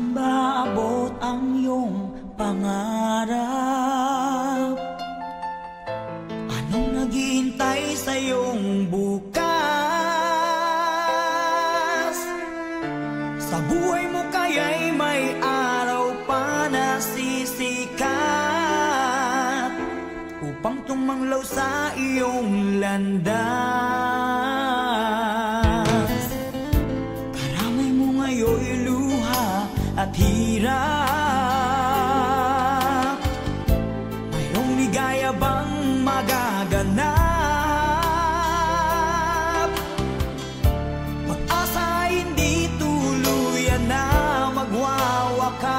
Saan ba abot ang iyong pangarap? Anong naghihintay sa iyong bukas? Sa buhay mo kaya'y may araw pa na sisikat upang tumanglaw sa iyong landas. Karamay mo ngayon'y luha at hirap. Mayroong ligaya bang magaganap? Pag-asa hindi tuluyan na magwawakas.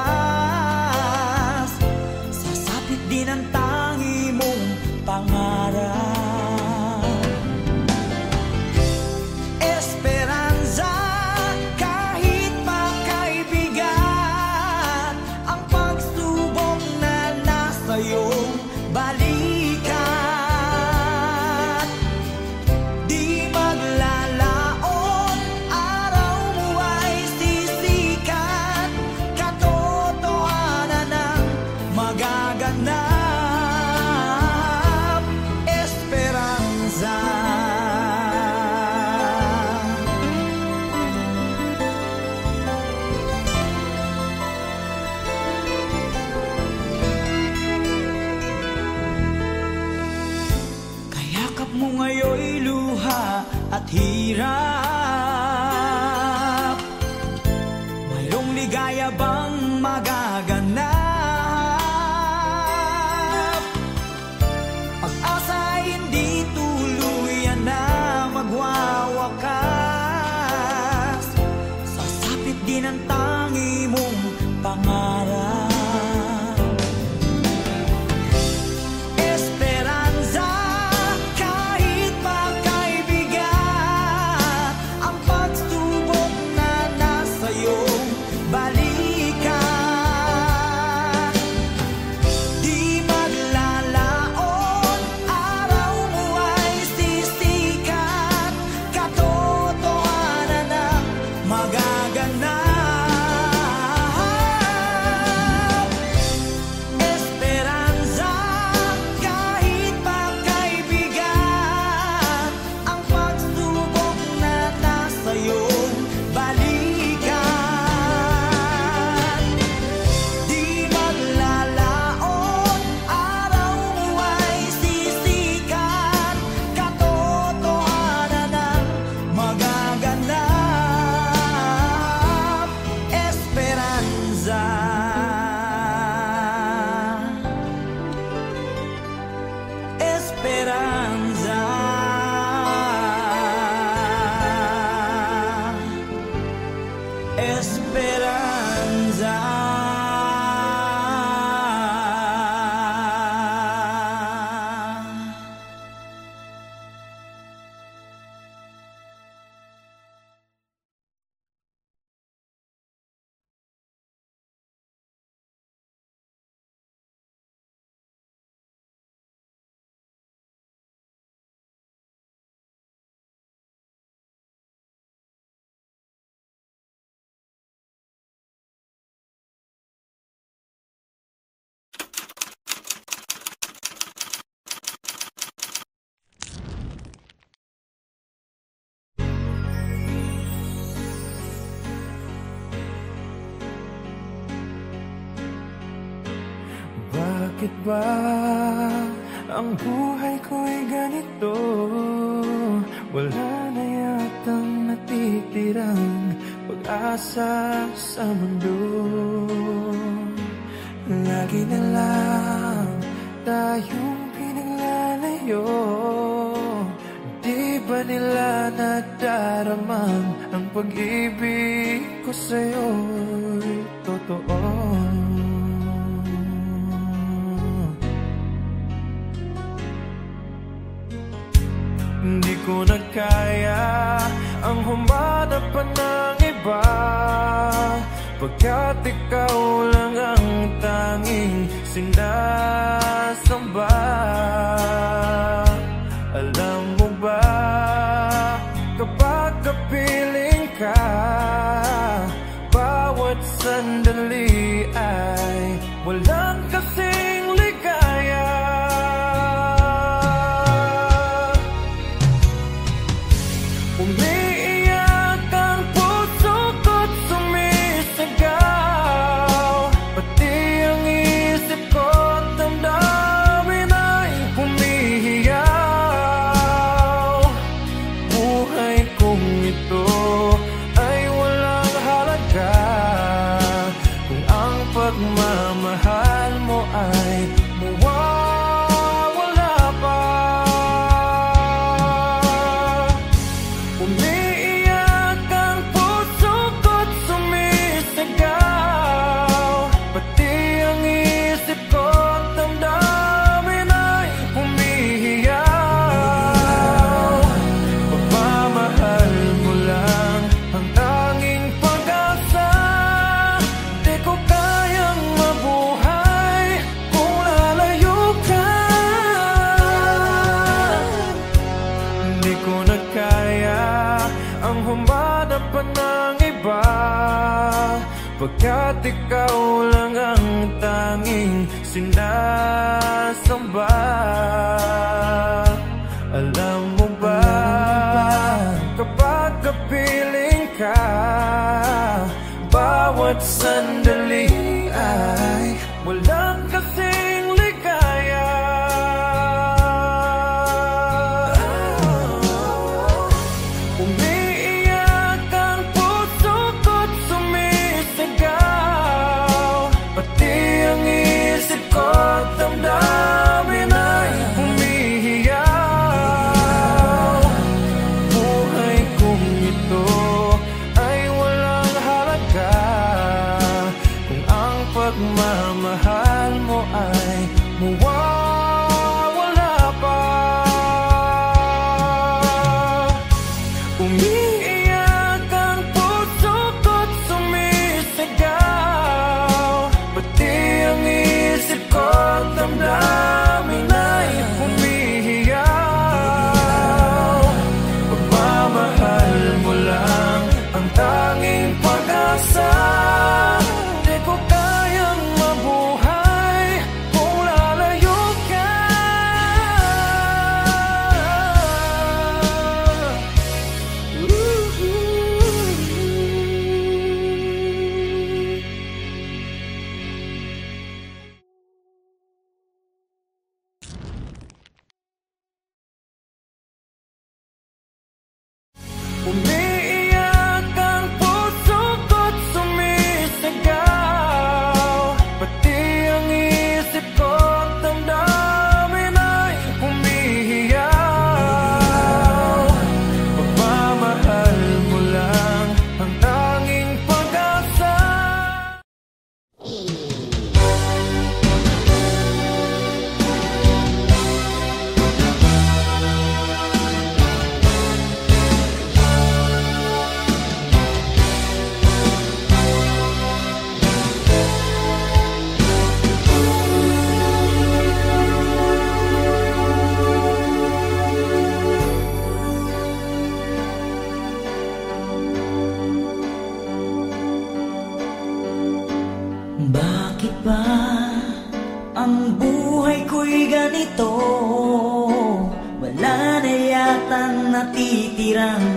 Sasapit din ang tangi mong pangarap. Esperanza, kahit pa kaibigan, ang pagsubok na nasa iyong balikat. Di maglalaon, araw mo ay sisikat. Katotohanan ang magaganap. Esperanza. Kayakap mo ngayon'y luha at hirap. Mayroong ligaya bang magaganap? Pag-asa hindi tuluyan na magwawakas. Sasapit din ang tangi mong pangarap. Esperanza, kahit pa kaibigan, ang pagsubok na nasa iyong balikat. Di maglalaon, araw mo ay sisikat. Katotohanan ang magaganap. Esperanza, kahit pa kaibigan, ang pagsubok na nasa iyong balikat. Di maglalaon, araw mo ay sisikat. Katotohanan ang magaganap. Esperanza. Esperanza. Esperanza. Bakit ba ang buhay ko'y ganito? Wala na yatang natitirang pag-asa sa mundo. Lagi na lang tayong pinaglalayo. Di ba nila nadaramang ang pag-ibig ko sa'yo'y totoo? Hindi ko na kaya ang humanap pa ng iba, pagkat ikaw lang ang tanging sinasamba. Alam mo ba, kapag kapiling ka, bawat sandali ay walang kasing ligaya. Umiiyak ang puso ko't sumisigaw, pati ang isip ko't damdamin ay humihiyaw. Buhay kong ito ay walang halaga kung ang pagmamahal mo ay mawawala pa. Umiiyak ang puso ko't sumisigaw, pati ang isip ko't damdamin ay humihiyaw. Pagmamahal mo lang ang tanging pag-asa, di ko kayang mabuhay kung lalayo ka. Hindi ko na kaya ang humanap pa ng iba, pagkat ikaw lang ang tanging sinasamba. Alam mo ba, kapag kapiling ka, bawat sandali ay walang kasing ligaya. Umiiyak ang puso ko't sumisigaw, pati ang isip ko't damdamin ay humihiyaw. Buhay kong ito ay walang halaga kung ang pagmamahal mo ay mawawala pa. Umiiyak ang puso ko't sumisigaw, pati ang isip ko't damdamin ay humihiyaw. Pagmamahal mo lang ang tanging pag-asa, di ko kayang mabuhay kung lalayo ka. Umiiyak ang puso ko't sumisigaw, pati ang isip ko't damdamin ay humihiyaw. Pagmamahal mo lang ang tanging pag-asa. Bakit ba ang buhay ko'y ganito? Wala na yata natitirang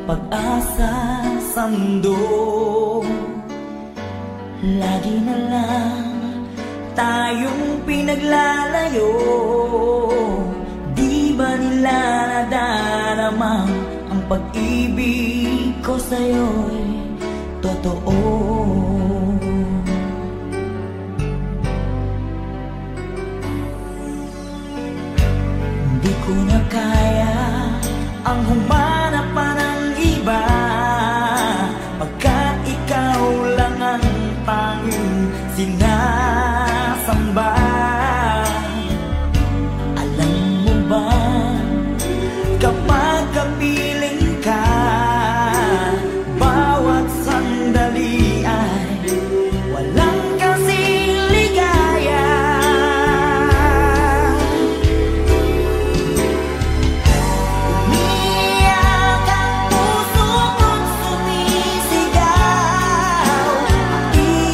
pag-asa sa mundo. Lagi na lang tayong pinaglalayo. Di ba nila nadaramang ang pag-ibig ko sa'yo'y totoo? Di ko na kaya ang humanap pa ng iba, pagkat ikaw lang ang tanging sinasamba. Alam mo ba, kapag kapiling ka, bawat sandali ay walang kasing ligaya. Umiiyak ang puso ko't sumisigaw, pati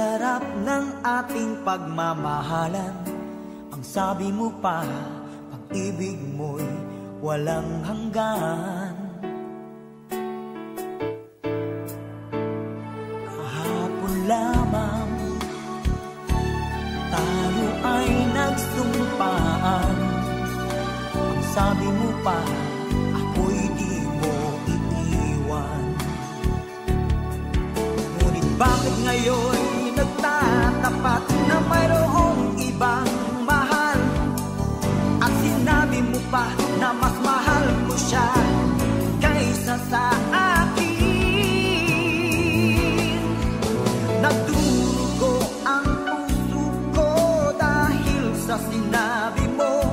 sarap ng ating pagmamahalan. Ang sabi mo pa, pag-ibig mo'y walang hanggan. Kahapon lamang tayo ay nagsumpaan. Ang sabi mo pa, ako'y di mo iiwan. Ngunit bakit ngayon nagtatapat na mayroong ibang mahal? At sinabi mo pa na mas mahal mo siya kaysa sa akin. Nagdurugo ang puso ko dahil sa sinabi mo.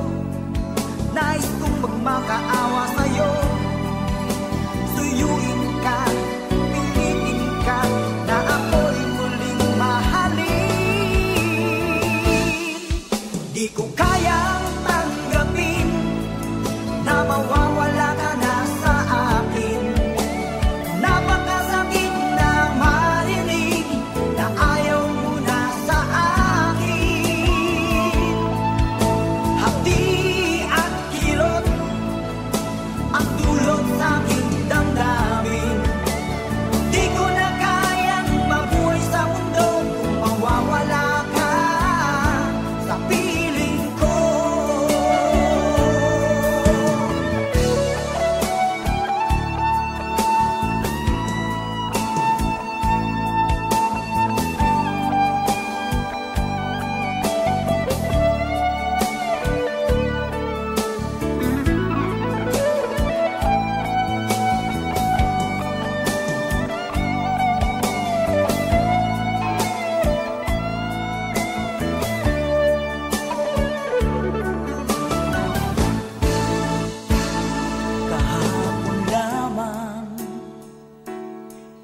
Nais kong magmakaawa sa'yo, suyuin ka, pilitin ka, na ako'y muling mahalin. Di ko kayang tanggapin na mawawala ka na sa akin. Napakasakit na marinig na ayaw mo na sa akin. Hapdi at kirot ang dulot sa aking damdamin. Di ko na kayang mabuhay sa mundo kung mawawala ka sa piling ko. Kahapon lamang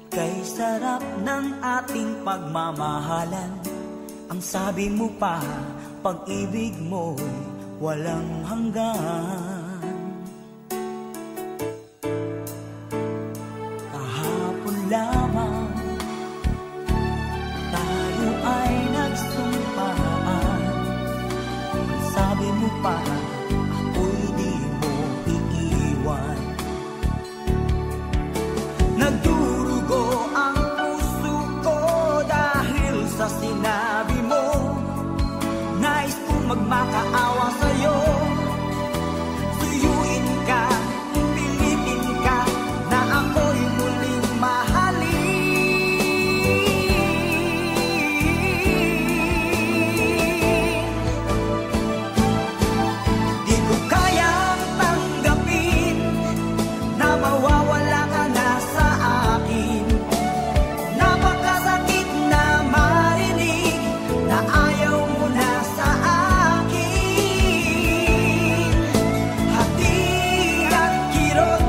kay sarap ng ating pagmamahalan. Ang sabi mo pa, pag-ibig mo'y walang hanggan. Kahapon lamang tayo ay nagsumpaan. Ang sabi mo pa, ako'y di mo iiwan. Nagdurugo ang puso ko dahil sa sinabi mo. Nais kong magmakaawa sa'yo, suyuin ka, pilitin ka, na ako'y muling mahalin. Di ko kayang tanggapin na mawawala ka na sa akin. Napakasakit na marinig na ayaw mo na sa akin. Hati at kirot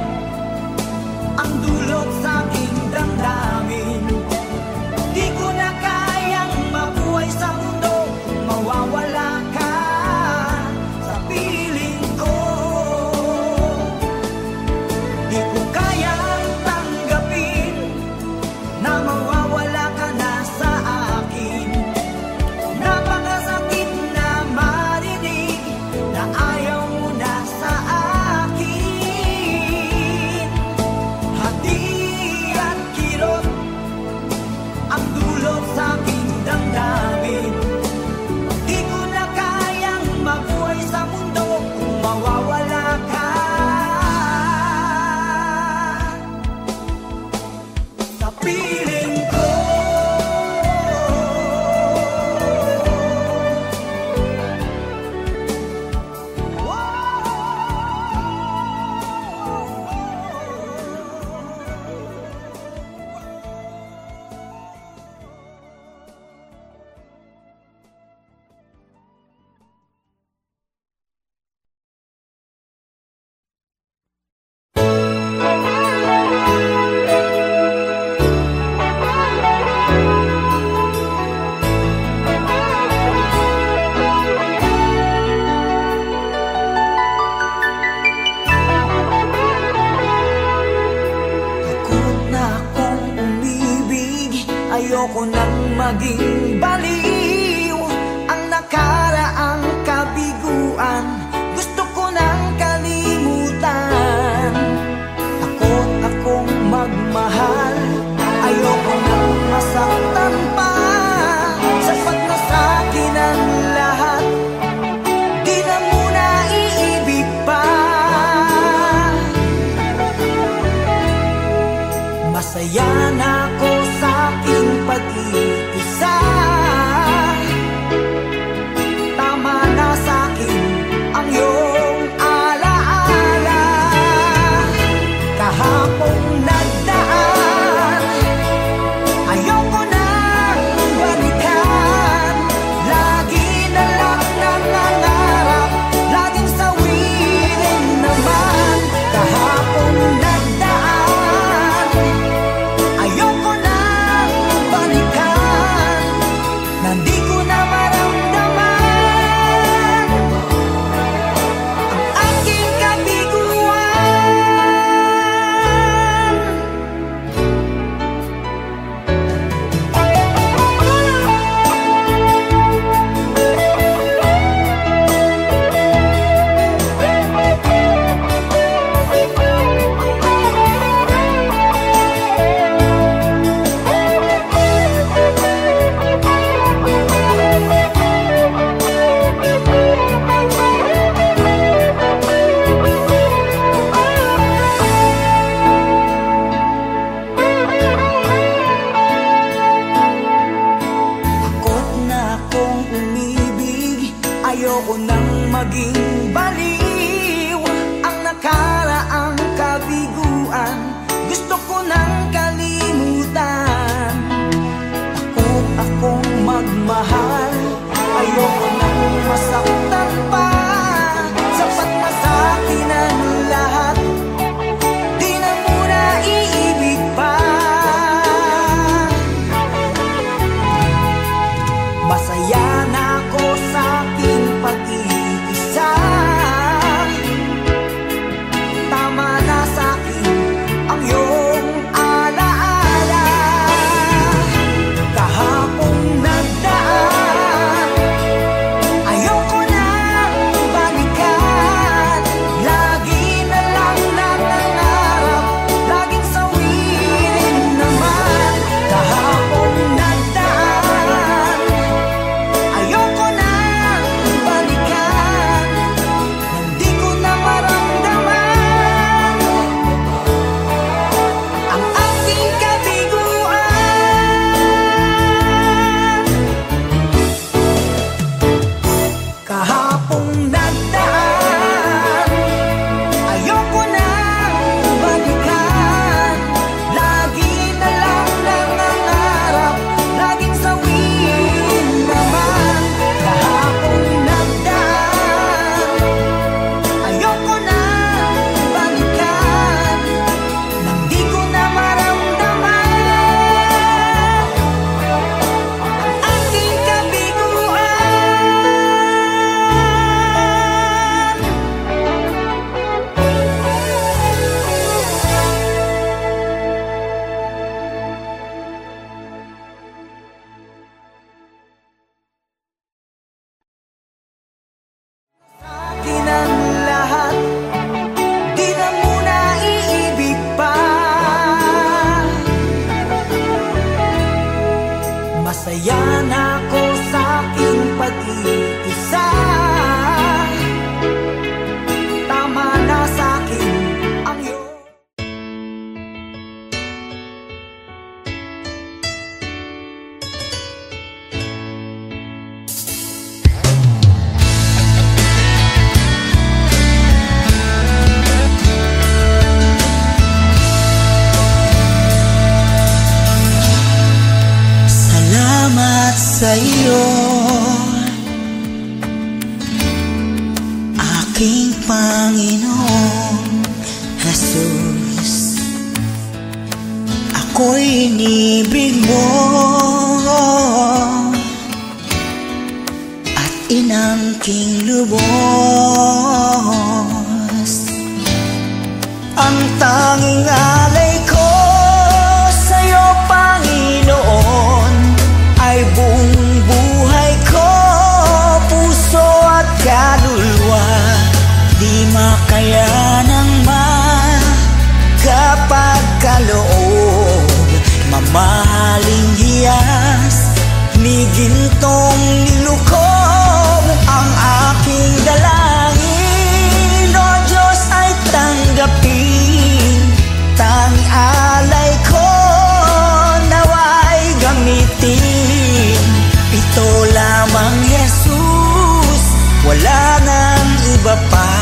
ang dulot sa aking damdamin. Di ko na kayang mabuhay sa mundo kung mawawala ka sa piling ko. Di ko kayang tanggapin na mawawala ka na sa akin. Napakasakit na marinig na ayaw mo na sa akin. Hati at kirot ang dulot sa aking damdamin. Di ko na kayang mabuhay sa mundo kung mawawala ka sa piling ko. Ayoko nang maging Ayoko nang maging baliw ang nakaraang kabiguan. Gusto ko nang kalimutan. Takot akong magmahal. Ayoko nang masaktan pa. Sapat na sa'kin ang lahat. Di na muna iibig pa. Masaya na ako sa aking pag-iisa. Tama na sa'kin ang iyong alaala. Kahapong nagdaan, ayoko nang balikan. Lagi na lang nangangarap, laging sawirin naman. Kahapong nagdaan, ayoko nang balikan. Hindi ko na maramdaman ang aking kabiguan. Kahapong nagdaan, ayoko nang balikan. Lagi na lang nangangarap, laging sawirin naman. Kahapong nagdaan, ayoko nang balikan. Nang di ko na maramdaman ang aking kabiguan. Sa'kin ang lahat, di na muna iibig pa. Masaya na ako sa aking pag-iisa. Tama na sa'kin ang iyong salamat sa iyo, aking Panginoong Jesus. Ako'y inibig mo at inangking lubos. Ang tanging alay ko sa'yo, Panginoon, ay buong buhay ko, puso at kaluluwa. Di makayanang magkapagkaloob, mamahaling hiyas ni gintong nilukob. Ang aking dalangin, O Diyos, ay tanggapin. Tang alay ko naway gamitin. Ito lamang, Jesus, wala nang iba pa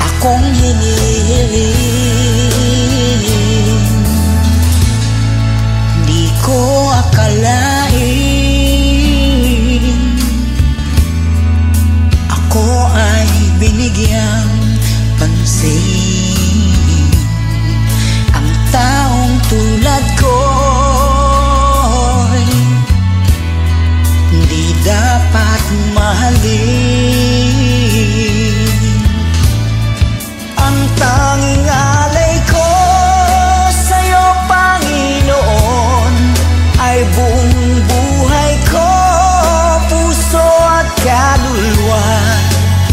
akong hinihiling. Di ko akalain ako ay binigyang pansin. Ang taong tulad ko'y di dapat mahalin. Ang tanging alay ko sa'yo, Panginoon, ay buong buhay ko, puso at kaluluwa.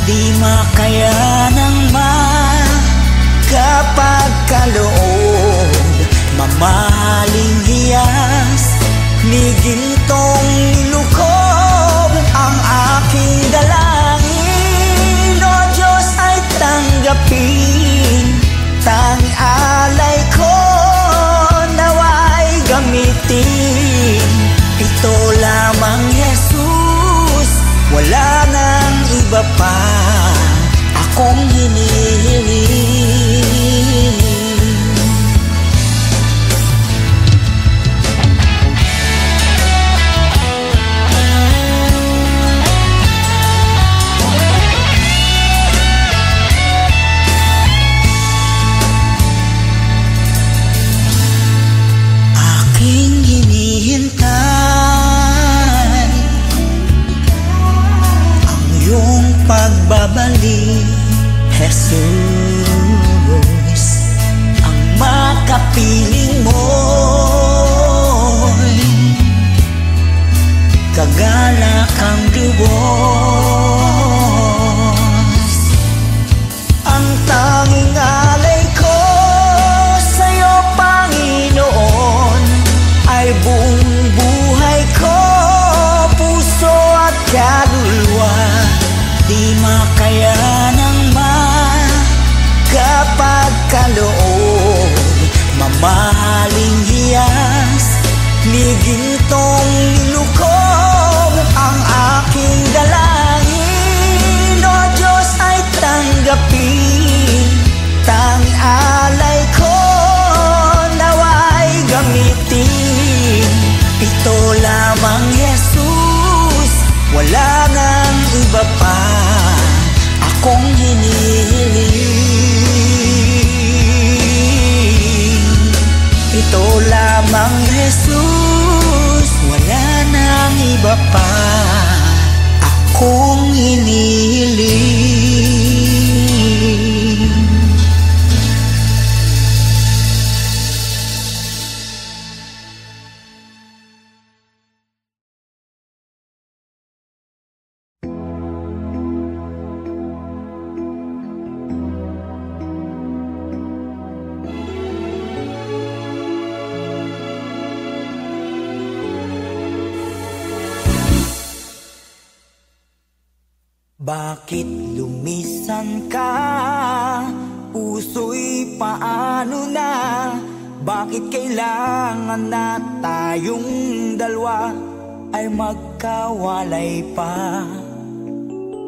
Di makayanang magkapagkaloob, mamahaling hiyas ni gintong nilukob. Ang aking dalangin, O Diyos, ay tanggapin. Tang alay ko naway gamitin. Ito lamang, Jesus, wala nang iba iba pa akong hinihiling. Aking hinihintay ang iyong pagbabalik, Jesus. Ang makapiling mo'y kagalakang Diyos. Ang tanging alay ko sa'yo, Panginoon, ay buong buhay ko, puso at kaluluwa. Di makayanang makapagkaloob, mamahaling hiyas, ligintong nilukob. Ang aking dalangin, O Diyos, ay tanggapin. Tanging alay ko nawa'y gamitin. Ito lamang, Jesus, wala nang iba pa akong hinihiling. Ito lamang, Jesus, wala nang iba pa akong hinihiling. Bakit lumisan ka? Puso'y paano na? Bakit kailangan na tayong dalawa ay magkawalay pa?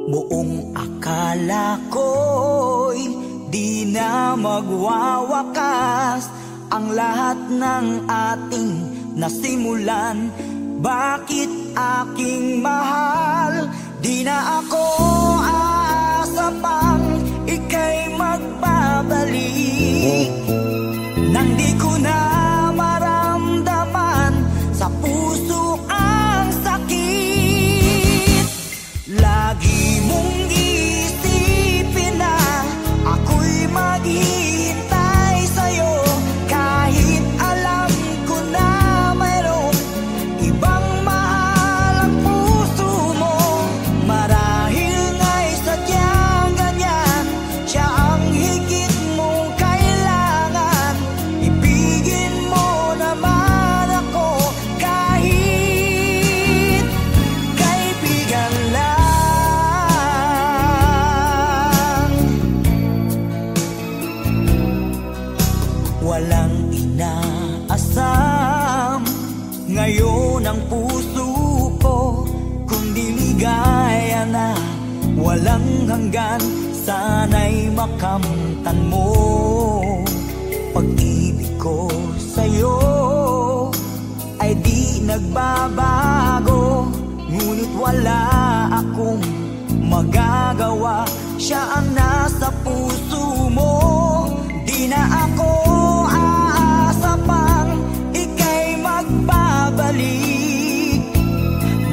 Buong akala ko'y di na magwawakas ang lahat ng ating nasimulan. Bakit aking mahal? Di na ako aasa pang ika'y magbabalik, nang di ko na maramdaman sa puso ang sakit. Lagi mong isipin na ako'y maghihintay sa'yo, kahit alam ko na mayroong ibang mahal ang puso mo. Marahil nga'y sadyang ganyan, siya ang higit mong kailangan. Ibigin mo naman ako kahit kaibigan lang. Walang inaasam ngayon ang puso ko, kundi ligaya na walang hanggan. Sana'y makamtan mo pag-ibig ko sa'yo ay di nagbabago. Ngunit wala akong magagawa, siya ang nasa puso mo. Di na ako aasa pang ika'y magbabalik,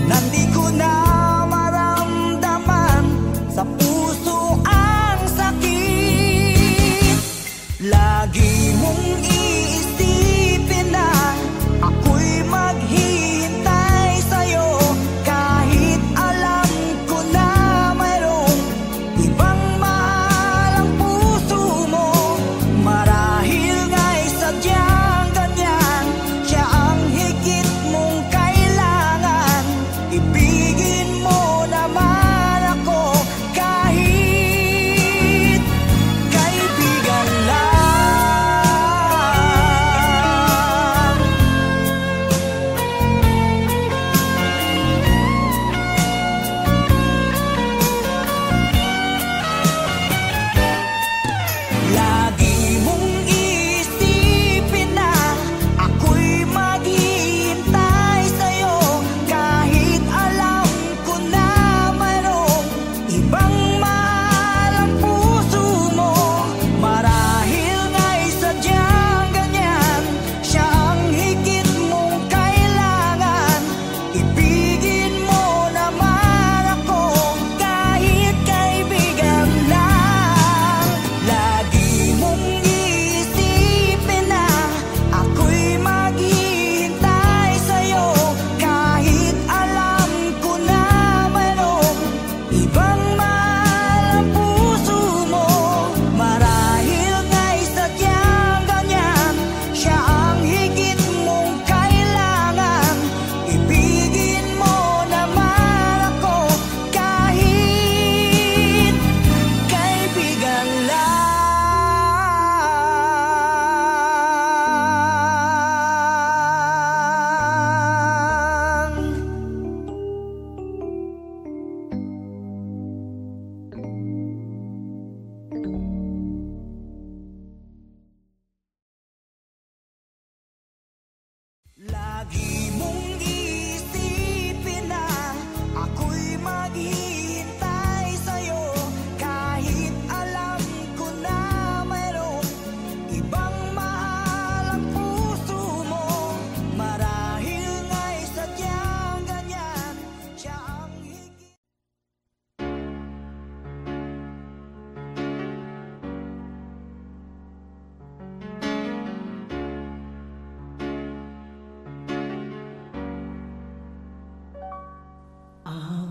nandi ko na maramdaman sa puso ang sakit. Lagi mong iisipin na ako'y maghihintay sa'yo, kahit alam ko na mayroong ibang mahal ang puso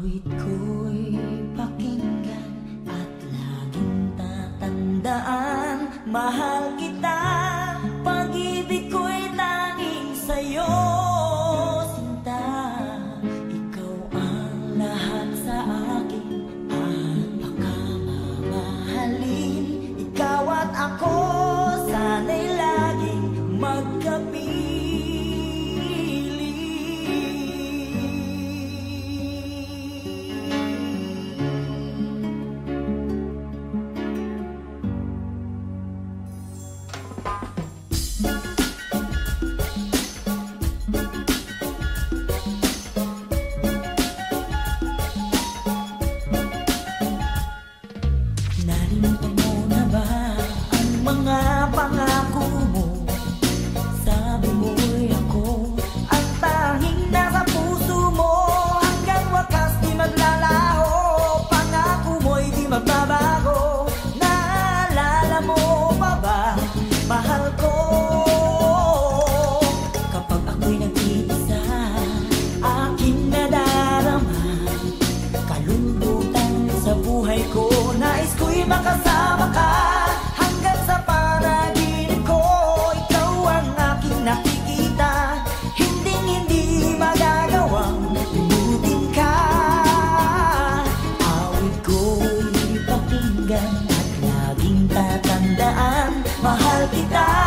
Awit ko'y pakinggan at laging tatandaan, mahal kita, pag-ibig ko'y tanging sa'yo, sinta. Ikaw ang lahat sa akin at pakamamahalin. Ikaw at ako, sana'y laging magkapit. Nalimutan mo na ba ang mga pangako mo? Sabi mo'y ako ang tanging nasa puso mo. Hanggang wakas di maglalaho, pangako mo'y di magbabago. Naalala mo pa ba, mahal ko? Kapag ako'y nag-iisa, aking nadarama kalungkutan sa buhay ko. Nais ko'y makasama ka hanggang sa panaginip ko. Ikaw ang aking nakikita, hinding-hindi magagawang limutin ka. Awit ko'y pakinggan at laging tatandaan, mahal kita.